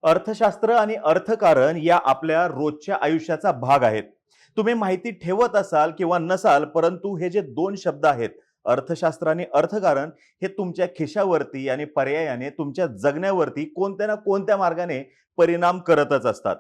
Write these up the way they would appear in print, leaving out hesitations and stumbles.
अर्थशास्त्र आणि अर्थकारण या आपल्या रोजच्या आयुष्याचा भाग आहेत. तुम्ही माहिती ठेवत असाल किंवा नसाल, परंतु हे जे दोन शब्द आहेत, अर्थशास्त्र आणि अर्थकारण, हे तुमच्या खिशावरती आणि पर्यायाने तुमच्या जगण्यावरती कोणत्या ना कोणत्या मार्गाने परिणाम करतच असतात.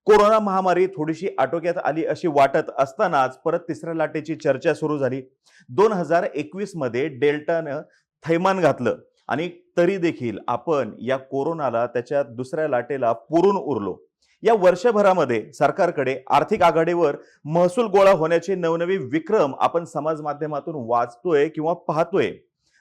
कोरोना महामारी थोडीशी आटोक्यात आली अशी वाटत असतानाच परत तिसऱ्या लाटेची चर्चा सुरू झाली. 2021 मध्ये डेल्टानं थैमान घातलं आणि तरी देखील आपण या कोरोनाला, त्याच्या दुसऱ्या लाटेला पुरून उरलो. या वर्षभरामध्ये सरकारकडे आर्थिक आघाडीवर महसूल गोळा होण्याचे नवनवे विक्रम आपण समाज माध्यमातून वाचतोय किंवा पाहतोय.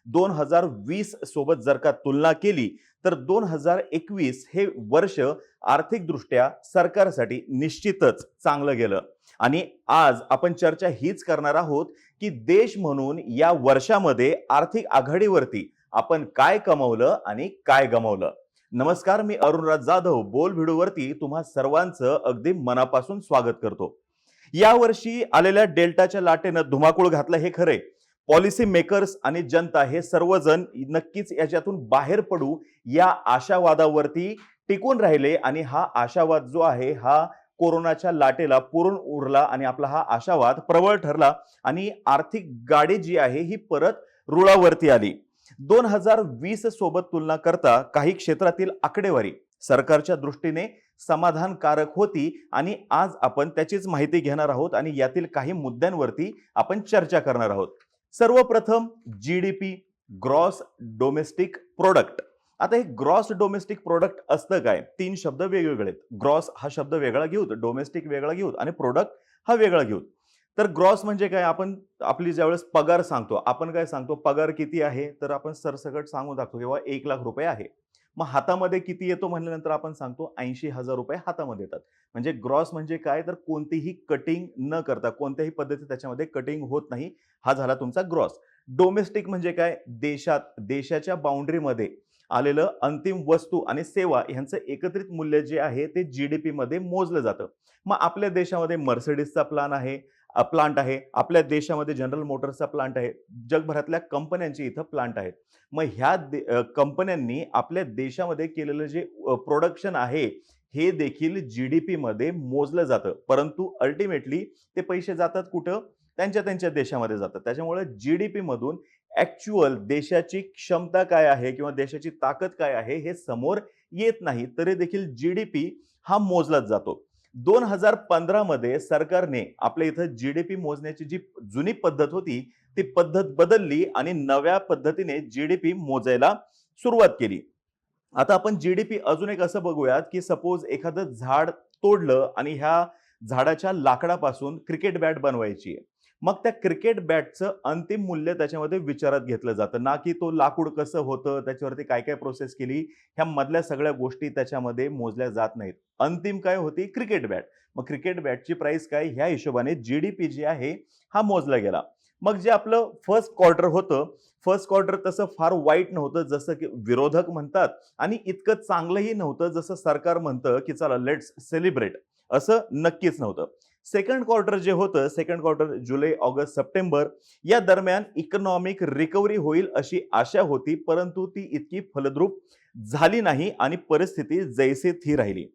2020 सोबत जर का तुलना केली तर 2021 हे वर्ष आर्थिकदृष्ट्या सरकारसाठी निश्चितच चांगलं गेलं. आणि आज आपण चर्चा हीच करणार आहोत की देश म्हणून या वर्षामध्ये आर्थिक आघाडीवरती आपण काय कमवलं आणि काय गमावलं. नमस्कार, मी अरुणराज जाधव बोल व्हिडिओवरती तुम्हा सर्वांचं अगदी मनापासून स्वागत करतो. यावर्षी आलेल्या डेल्टाच्या लाटेनं धुमाकूळ घातलं हे खरे. पॉलिसी मेकर्स आणि जनता हे सर्वजण नक्कीच याच्यातून बाहेर पडू या आशावादावरती टिकून राहिले आणि हा आशावाद जो आहे हा कोरोनाच्या लाटेला पुरून उरला आणि आपला हा आशावाद प्रबळ ठरला आणि आर्थिक गाडी जी आहे ही परत रुळावरती आली. 2020 सोबत तुलना करता काही क्षेत्रातील आकडेवारी सरकारच्या दृष्टीने समाधानकारक होती आणि आज आपण त्याचीच माहिती घेणार आहोत आणि यातील काही मुद्द्यांवरती आपण चर्चा करणार आहोत. सर्वप्रथम जीडीपी, ग्रॉस डोमेस्टिक प्रोडक्ट. आता हे ग्रॉस डोमेस्टिक प्रोडक्ट असतं काय? तीन शब्द वेगवेगळे आहेत. ग्रॉस हा शब्द वेगळा घेऊत, डोमेस्टिक वेगळा घेऊत आणि प्रोडक्ट हा वेगळा घेऊत. तर ग्रॉस म्हणजे काय? आपण आपली ज्यावेळेस पगार सांगतो, आपण काय सांगतो? पगार किती आहे तर आपण सरसकट सांगून टाकतो किंवा 1,00,000 रुपये आहे. मग हातामध्ये किती येतो म्हणल्यानंतर आपण सांगतो 80,000 रुपये हातामध्ये येतात. म्हणजे ग्रॉस म्हणजे काय? तर कोणतीही कटिंग न करता, कोणत्याही पद्धती त्याच्यामध्ये कटिंग होत नाही, हा झाला तुमचा ग्रॉस. डोमेस्टिक म्हणजे काय? देशाच्या बाउंड्रीमध्ये आलेलं अंतिम वस्तू आणि सेवा यांचं एकत्रित मूल्य जे आहे ते जीडीपी मध्ये मोजलं जातं. मग आपल्या देशामध्ये मर्सिडीजचा प्लांट आहे, आपल्या देशामध्ये जनरल मोटर्सचा प्लांट आहे, जगभरातल्या कंपन्यांची इथं प्लांट आहेत. मग ह्या कंपन्यांनी आपल्या देशामध्ये केलेलं जे प्रोडक्शन आहे हे देखील जीडीपी मध्ये मोजलं जातं. परंतु अल्टिमेटली ते पैसे जातात कुठं? त्यांच्या त्यांच्या देशामध्ये जातात. त्याच्यामुळे जीडीपी मधून ऍक्च्युअल देशाची क्षमता काय आहे किंवा देशाची ताकद काय आहे हे समोर येत नाही, तरी देखील जीडीपी हा मोजलाच जातो. 2015 मध्ये सरकारने आपल्या इथं जीडीपी मोजण्याची जी जुनी पद्धत होती ती पद्धत बदलली आणि नव्या पद्धतीने जीडीपी मोजायला सुरुवात केली. आता आपण जीडीपी अजून एक असं बघूयात की सपोज एखादं झाड तोडलं आणि ह्या झाडाच्या लाकडापासून क्रिकेट बॅट बनवायची आहे. मग त्या क्रिकेट बॅटचं अंतिम मूल्य त्याच्यामध्ये विचारात घेतलं जातं, ना की तो लाकूड कसं होतं, त्याच्यावरती काय काय प्रोसेस केली, ह्या मधल्या सगळ्या गोष्टी त्याच्यामध्ये मोजल्या जात नाहीत. अंतिम काय होती? Cricket bat. मग क्रिकेट बॅटची प्राइस काय? ह्या हिशोबाने जीडीपी जे आहे हा मोजला गेला. मग जे आपलं फर्स्ट क्वार्टर होतं, फर्स्ट क्वार्टर तसं फार वाईट नव्हतं जसं की विरोधक म्हणतात आणि इतकं चांगलंही नव्हतं जसं सरकार म्हणतं की चला लेट्स सेलिब्रेट, असं नक्कीच नव्हतं. सेकंड क्वार्टर जे होतं, सेकंड क्वार्टर जुलै, ऑगस्ट, सप्टेंबर या दरम्यान इकॉनॉमिक रिकव्हरी होईल अशी आशा होती, परंतु ती इतकी फलद्रूप झाली नाही आणि परिस्थिती जैसे थी राहिली.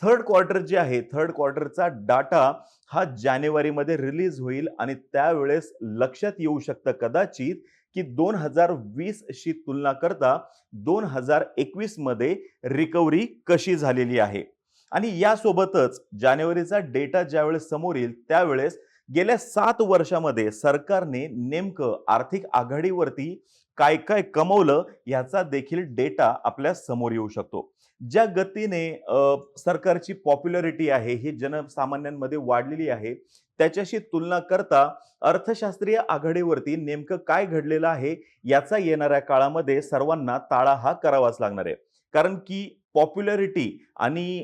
थर्ड क्वार्टर जे आहे, थर्ड क्वार्टरचा डाटा हा जानेवारीमध्ये रिलीज होईल आणि त्यावेळेस लक्षात येऊ शकतं कदाचित की 2020 शी तुलना करता 2021 मध्ये रिकव्हरी कशी झालेली आहे. आणि यासोबतच जानेवारीचा डेटा ज्यावेळेस समोर येईल त्यावेळेस गेल्या 7 वर्षामध्ये सरकारने नेमकं आर्थिक आघाडीवरती काय काय कमवलं याचा देखील डेटा आपल्या समोर येऊ शकतो. ज्या गतीने सरकारची पॉप्युलॅरिटी आहे ही जनसामान्यांमध्ये वाढलेली आहे, त्याच्याशी तुलना करता अर्थशास्त्रीय आघाडीवरती नेमकं काय घडलेलं आहे याचा येणाऱ्या काळामध्ये सर्वांना ताळा हा करावाच लागणार आहे. कारण की पॉप्युलॅरिटी आणि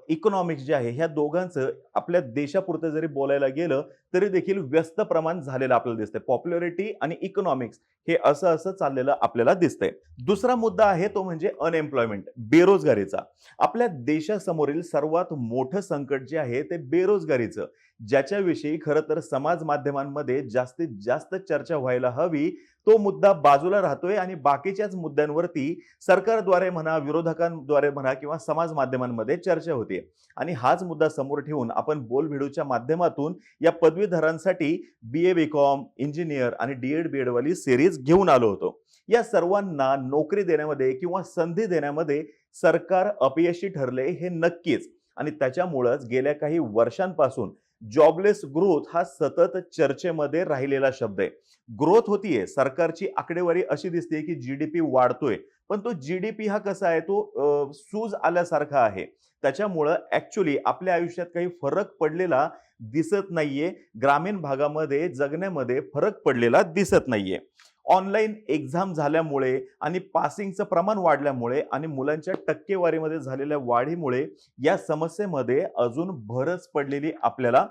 इकॉनॉमिक्स जे आहे ह्या दोघांचं आपल्या देशापुरतं जरी बोलायला गेलं तरी देखील व्यस्त प्रमाण झालेलं आपल्याला दिसतंय. पॉप्युलॅरिटी आणि इकॉनॉमिक्स हे असं चाललेलं आपल्याला दिसतंय. दुसरा मुद्दा आहे तो म्हणजे अनएम्प्लॉयमेंट, बेरोजगारीचा. आपल्या देशासमोरील सर्वात मोठं संकट जे आहे ते बेरोजगारीचं, ज्याच्याविषयी खरं तर समाज माध्यमांमध्ये जास्तीत जास्त चर्चा व्हायला हवी, तो मुद्दा बाजूला राहतोय आणि बाकीच्याच मुद्द्यांवरती सरकारद्वारे म्हणा, विरोधकांद्वारे म्हणा किंवा समाज माध्यमांमध्ये चर्चा होते. आणि हाच मुद्दा समोर ठेवून आपण बोलबिडूच्या माध्यमातून या पदवीधरांसाठी BA BCom, इंजिनियर आणि D.Ed B.Ed वाली सिरीज घेऊन आलो होतो. या सर्वांना नोकरी देण्यामध्ये किंवा संधी देण्यामध्ये सरकार अपयशी ठरले हे नक्कीच. आणि त्याच्यामुळेच गेल्या काही वर्षांपासून जॉबलेस ग्रोथ हा सतत चर्चेमध्ये राहिलेला शब्द आहे. ग्रोथ होतीये, सरकारची आकडेवारी अशी दिसते की GDP वाढतोय, पण तो GDP हा कसा आहे, तो सूज आल्यासारखा आहे. त्याच्यामुळं ऍक्च्युली आपल्या आयुष्यात काही फरक पडलेला दिसत नाहीये. ग्रामीण भागामध्ये जगण्यामध्ये फरक पडलेला दिसत नाहीये. ऑनलाईन एक्झाम झाल्यामुळे आणि पासिंगचं प्रमाण वाढल्यामुळे आणि मुलांच्या टक्केवारीमध्ये झालेल्या वाढीमुळे या समस्येमध्ये अजून भरच पडलेली आपल्याला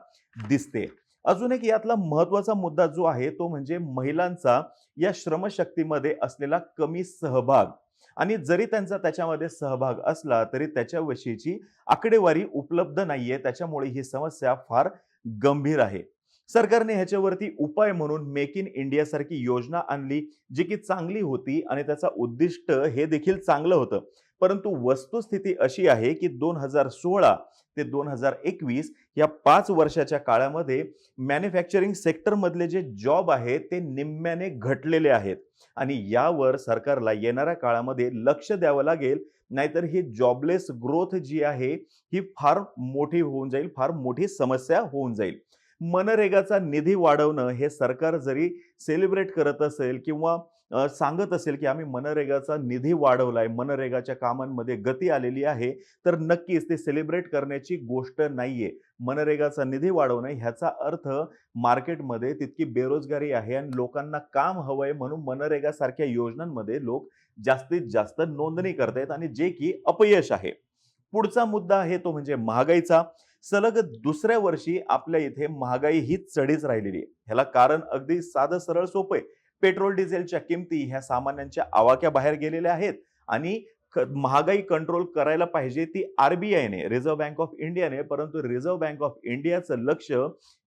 दिसते. अजून एक यातला महत्वाचा मुद्दा जो आहे तो म्हणजे महिलांचा या श्रमशक्तीमध्ये असलेला कमी सहभाग. आणि जरी त्यांचा त्याच्यामध्ये सहभाग असला तरी त्याच्याविषयीची आकडेवारी उपलब्ध नाहीये. त्याच्यामुळे ही समस्या फार गंभीर आहे. सरकारने ह्याच्यावरती उपाय म्हणून मेक इन इंडिया सारखी योजना आणली, जी की चांगली होती आणि त्याचा उद्दिष्ट हे देखील चांगलं होतं. परंतु वस्तुस्थिती अशी आहे की 2016 ते 2021 या 5 वर्षाच्या काळामध्ये मॅन्युफॅक्चरिंग सेक्टर मधले जे जॉब आहेत ते निम्म्याने घटलेले आहेत. आणि यावर सरकारला येणाऱ्या काळामध्ये लक्ष द्यावं लागेल. नाहीतर ही जॉबलेस ग्रोथ जी आहे ही फार मोठी होऊन जाईल, फार मोठी समस्या होऊन जाईल. मनरेगाचा निधी वाढवणं हे सरकार जरी सेलिब्रेट करत असेल किंवा सांगत असेल की आम्ही मनरेगाचा निधी वाढवलाय, मनरेगाच्या कामांमध्ये गती आलेली आहे, तर नक्कीच ते सेलिब्रेट करण्याची गोष्ट नाहीये. मनरेगाचा निधी वाढवणं ह्याचा अर्थ मार्केटमध्ये तितकी बेरोजगारी आहे आणि लोकांना काम हवंय म्हणून मनरेगा सारख्या योजनांमध्ये लोक जास्तीत जास्त नोंदणी करतायत आणि जे की अपयश आहे. पुढचा मुद्दा आहे तो म्हणजे महागाईचा. सलग दुसऱ्या वर्षी आपल्या इथे महागाई ही चढीच राहिलेली आहे. ह्याला कारण अगदी साधं सरळ सोपं आहे. पेट्रोल डिझेलच्या किमती ह्या सामान्यांच्या आवाक्याबाहेर गेलेल्या आहेत आणि महागाई कंट्रोल करायला पाहिजे ती RBI ने, रिझर्व्ह बँक ऑफ इंडियाने. परंतु रिझर्व्ह बँक ऑफ इंडियाचं लक्ष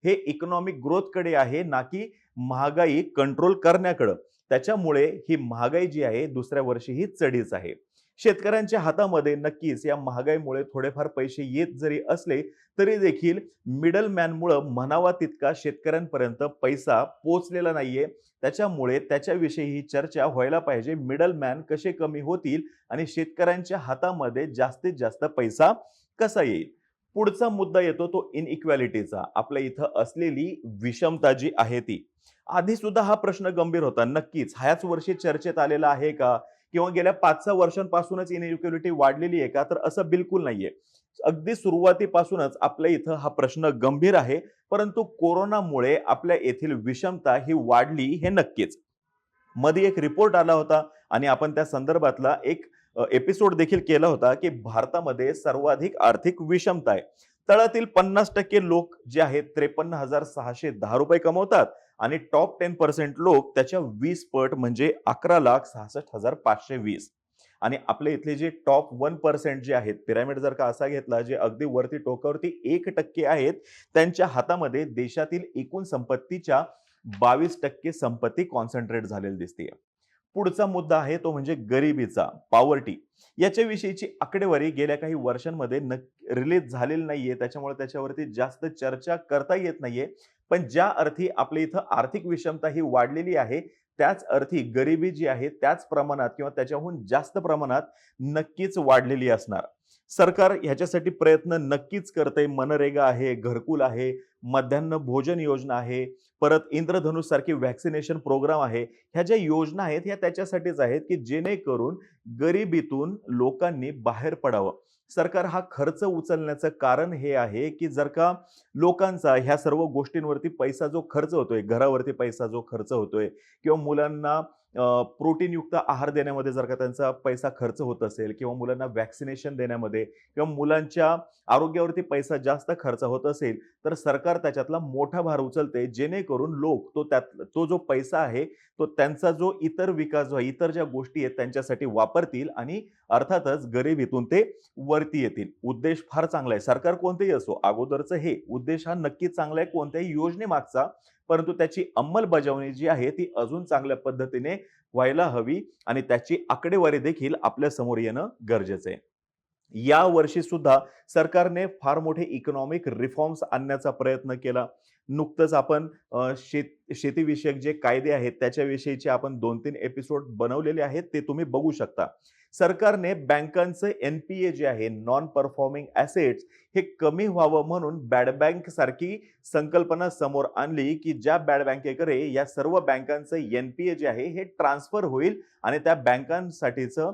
हे इकॉनॉमिक ग्रोथकडे आहे, ना की महागाई कंट्रोल करण्याकडे. त्याच्यामुळे ही महागाई जी आहे दुसऱ्या वर्षी ही चढीच आहे. शेतकऱ्यांच्या हातामध्ये नक्कीच या महागाईमुळे थोडेफार पैसे येत जरी असले तरी देखील मिडल मॅनमुळे म्हणावा तितका शेतकऱ्यांपर्यंत पैसा पोहोचलेला नाहीये. त्याच्यामुळे त्याच्याविषयी ही चर्चा व्हायला पाहिजे. मिडल मॅन कसे कमी होतील आणि शेतकऱ्यांच्या हातामध्ये जास्तीत जास्त पैसा कसा येईल. पुढचा मुद्दा येतो तो इनइक्वॅलिटीचा. आपल्या इथं असलेली विषमता जी आहे ती. आधी सुद्धा हा प्रश्न गंभीर होता. नक्कीच ह्याच वर्षी चर्चेत आलेला आहे का? किंवा गेल्या 5-6 वर्षांपासूनच इनइक्वॅलिटी वाढलेली आहे का? तर असं बिलकुल नाहीये. अगदी सुरुवातीपासूनच आपल्या इथं हा प्रश्न गंभीर आहे. परंतु कोरोनामुळे आपल्या येथील विषमता ही वाढली हे नक्कीच. मध्ये एक रिपोर्ट आला होता आणि आपण त्या संदर्भातला एक एपिसोड देखील केला होता की भारतामध्ये सर्वाधिक आर्थिक विषमता आहे. तळातील 50% लोक जे आहेत 53,610 रुपये कमवतात आणि टॉप 10% लोक त्याच्या 20 पट म्हणजे 11,66,520. आणि आपल्या इथले जे टॉप 1% जे आहेत, पिरामिड जर का असा घेतला, जे अगदी वरती टोकावरती 1% आहेत, त्यांच्या हातामध्ये देशातील एकूण संपत्तीच्या 22% संपत्ती कॉन्सन्ट्रेट झालेली दिसते. पुढचा मुद्दा आहे तो म्हणजे गरिबीचा, पॉवर्टी. याच्याविषयीची आकडेवारी गेल्या काही वर्षांमध्ये रिलीज झालेली नाहीये. त्याच्यामुळे त्याच्यावरती जास्त चर्चा करता येत नाहीये. पण ज्या अर्थी आपल्या इथं आर्थिक विषमता ही वाढलेली आहे, त्याच अर्थी गरिबी जी आहे त्याच प्रमाणात किंवा त्याच्याहून जास्त प्रमाणात नक्कीच वाढलेली असणार. सरकार ह्याच्यासाठी प्रयत्न नक्कीच करते. मनरेगा आहे, घरकुल आहे, मध्यान्ह भोजन योजना आहे, परत इंद्रधनुष सारखी व्हॅक्सिनेशन प्रोग्राम आहे. ह्या ज्या योजना आहेत ह्या त्याच्यासाठीच आहेत की जेणेकरून गरिबीतून लोकांनी बाहेर पडावं. सरकार हा खर्च उचलण्याचं कारण हे आहे की जर का लोकांचा ह्या सर्व गोष्टींवरती पैसा जो खर्च होतोय, घरावरती पैसा जो खर्च होतोय किंवा मुलांना प्रोटीनयुक्त आहार देण्यामध्ये जर का त्यांचा पैसा खर्च होत असेल किंवा मुलांना व्हॅक्सिनेशन देण्यामध्ये किंवा मुलांच्या आरोग्यावरती पैसा जास्त खर्च होत असेल, तर सरकार त्याच्यातला मोठा भार उचलते, जेणेकरून लोक तो जो पैसा आहे तो त्यांचा जो इतर विकास जो आहे, इतर ज्या गोष्टी आहेत त्यांच्यासाठी वापरतील आणि अर्थातच गरिबीतून ते वरती येतील. उद्देश फार चांगला आहे. सरकार कोणतेही असो, अगोदरचं हे उद्देश हा नक्कीच चांगला आहे कोणत्याही योजनेमागचा, परंतु त्याची अंमलबजावणी जी आहे ती अजून चांगल्या पद्धतीने व्हायला हवी आणि त्याची आकडेवारी देखील आपल्या समोर येणं गरजेचं आहे. या वर्षी सुद्धा सरकारने फार मोठे इकॉनॉमिक रिफॉर्म्स आणण्याचा प्रयत्न केला. नुकतंच आपण शेतीविषयक जे कायदे आहेत त्याच्याविषयीचे आपण 2-3 एपिसोड बनवलेले आहेत, ते तुम्ही बघू शकता. सरकारने बँकांचं एन-पी-ए जे आहे, नॉन परफॉर्मिंग ॲसेट्स, हे कमी व्हावं म्हणून बॅड बँक सारखी संकल्पना समोर आणली, की ज्या बॅड बँकेकडे या सर्व बँकांचं एन-पी-ए जे आहे हे ट्रान्सफर होईल आणि त्या बँकांसाठीचं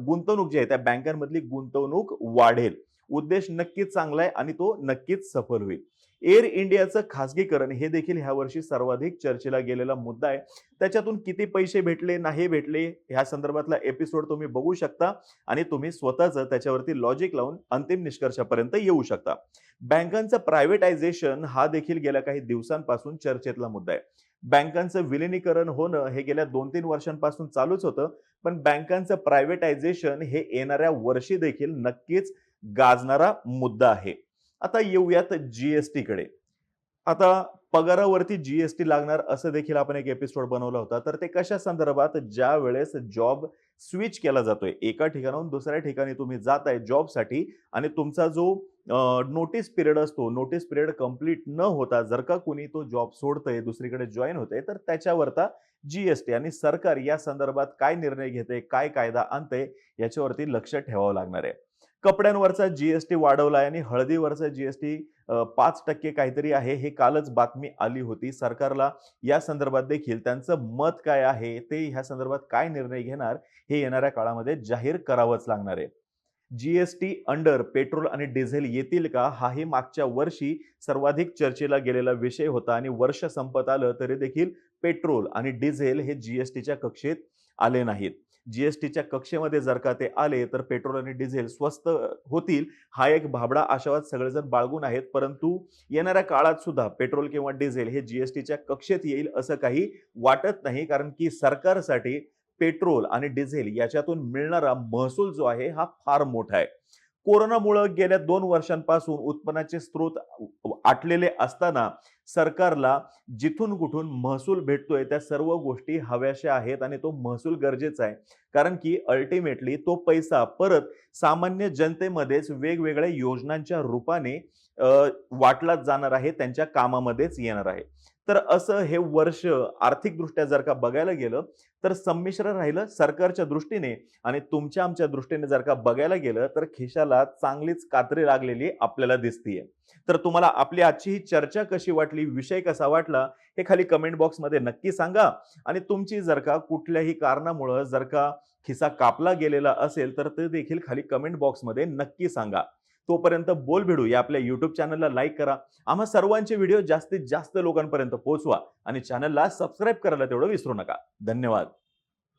गुंतवणूक जी आहे त्या बँकांमधली गुंतवणूक वाढेल. उद्देश नक्कीच चांगला आहे आणि तो नक्कीच सफल होईल. एअर इंडियाचं खासगीकरण हे देखील ह्या वर्षी सर्वाधिक चर्चेला गेलेला मुद्दा आहे. त्याच्यातून किती पैसे भेटले, नाही भेटले ह्या संदर्भातला एपिसोड तुम्ही बघू शकता आणि तुम्ही स्वतःच त्याच्यावरती लॉजिक लावून अंतिम निष्कर्षापर्यंत येऊ शकता. बँकांचं प्रायव्हेटायझेशन हा देखील गेल्या काही दिवसांपासून चर्चेतला मुद्दा आहे. बँकांचं विलिनीकरण होणं हे गेल्या 2-3 वर्षांपासून चालूच होतं, पण बँकांचं प्रायव्हेटायझेशन हे येणाऱ्या वर्षी देखील नक्कीच गाजणारा मुद्दा आहे. आता येऊयात जी कडे. आता पगारावरती जी लागणार असं देखील आपण एक एपिसोड बनवला होता. तर ते कशा संदर्भात, ज्या वेळेस जॉब स्विच केला जातोय, एका ठिकाणाहून दुसऱ्या ठिकाणी तुम्ही जाताय जॉबसाठी आणि तुमचा जो नोटीस पिरियड असतो, नोटीस पिरियड कंप्लीट न होता जर का कोणी तो जॉब सोडतंय, दुसरीकडे जॉइन होतंय, तर त्याच्यावरता जी आणि सरकार या संदर्भात काय निर्णय घेते, काय कायदा आणते, याच्यावरती लक्ष ठेवावं लागणार आहे. कपड्यांवरचा जी वाढवलाय आणि हळदीवरचा जी 5% काहीतरी आहे, हे कालच बातमी आली होती. सरकारला या संदर्भात देखील त्यांचं मत काय आहे, ते ह्या संदर्भात काय निर्णय घेणार, हे येणाऱ्या काळामध्ये जाहीर करावंच लागणार आहे. जी अंडर पेट्रोल आणि डिझेल येतील का, हाही मागच्या वर्षी सर्वाधिक चर्चेला गेलेला विषय होता आणि वर्ष संपत आलं तरी देखील पेट्रोल आणि डिझेल हे जी कक्षेत आले नाहीत. जी कक्षेमध्ये जर का ते आले तर पेट्रोल आणि डिझेल स्वस्त होतील, हा एक भाबडा आशावाद सगळेजण बाळगून आहेत. परंतु येणाऱ्या काळात सुद्धा पेट्रोल किंवा डिझेल हे जी कक्षेत येईल असं काही वाटत नाही, कारण की सरकारसाठी पेट्रोल आणि डिझेल याच्यातून मिळणारा महसूल जो आहे हा फार मोठा आहे. कोरोनामुळे गेल्या 2 वर्षांपासून उत्पन्नाचे स्रोत आटलेले असताना सरकारला जिथून कुठून महसूल भेटतोय त्या सर्व गोष्टी हव्याशा आहेत आणि तो महसूल गरजेचा आहे. कारण की अल्टिमेटली तो पैसा परत सामान्य जनतेमध्येच वेगवेगळ्या योजनांच्या रूपाने वाटलाच जाणार आहे, त्यांच्या कामामध्येच येणार आहे. तर असं हे वर्ष आर्थिकदृष्ट्या जर का बघायला गेलं तर संमिश्र राहिलं सरकारच्या दृष्टीने आणि तुमच्या आमच्या दृष्टीने जर का बघायला गेलं तर खिशाला चांगलीच कात्री लागलेली आपल्याला दिसतीये. तर तुम्हाला आपली आजची ही चर्चा कशी वाटली, विषय कसा वाटला, हे खाली कमेंट बॉक्समध्ये नक्की सांगा आणि तुमची जर का कुठल्याही कारणामुळे जर का खिसा कापला गेलेला असेल तर ते देखील खाली कमेंट बॉक्समध्ये नक्की सांगा. तोपर्यंत बोल भिडू या आपल्या YouTube चॅनलला लाईक करा. आम्हा सर्वांचे व्हिडिओ जास्तीत जास्त लोकांपर्यंत पोहोचवा आणि चॅनलला सबस्क्राईब करायला तेवढं विसरू नका. धन्यवाद.